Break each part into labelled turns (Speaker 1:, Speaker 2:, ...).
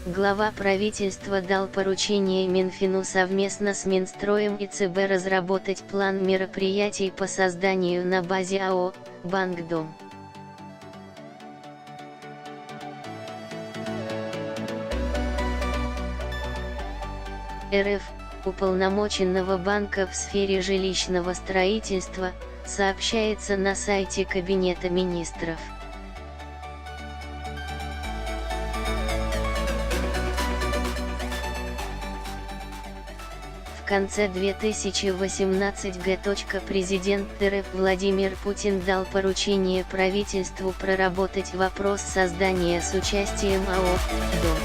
Speaker 1: Глава правительства дал поручение Минфину совместно с Минстроем и ЦБ разработать план мероприятий по созданию на базе АО «Банк Дом». РФ, уполномоченного банка в сфере жилищного строительства, сообщается на сайте Кабинета министров. В конце 2018 года президент РФ Владимир Путин дал поручение правительству проработать вопрос создания с участием АО «Дом».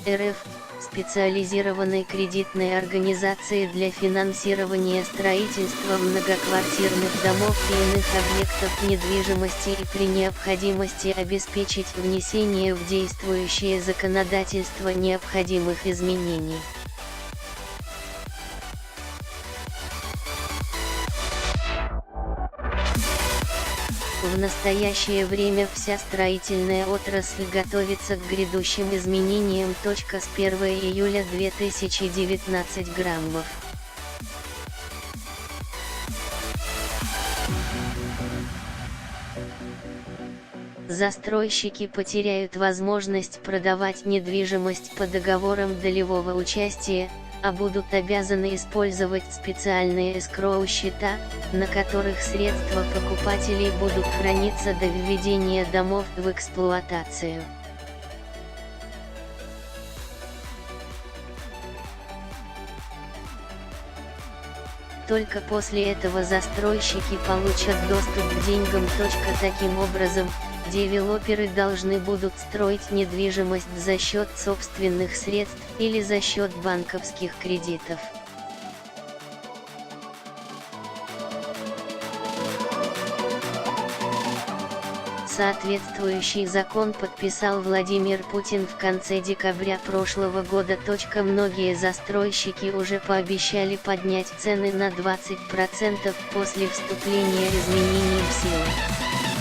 Speaker 1: РФ – специализированной кредитной организации для финансирования строительства многоквартирных домов и иных объектов недвижимости и при необходимости обеспечить внесение в действующее законодательство необходимых изменений. В настоящее время вся строительная отрасль готовится к грядущим изменениям. С 1 июля 2019 граммов. Застройщики потеряют возможность продавать недвижимость по договорам долевого участия, а будут обязаны использовать специальные эскроу-счета, на которых средства покупателей будут храниться до введения домов в эксплуатацию. Только после этого застройщики получат доступ к деньгам. Таким образом, девелоперы должны будут строить недвижимость за счет собственных средств или за счет банковских кредитов. Соответствующий закон подписал Владимир Путин в конце декабря прошлого года. Многие застройщики уже пообещали поднять цены на 20% после вступления изменений в силу.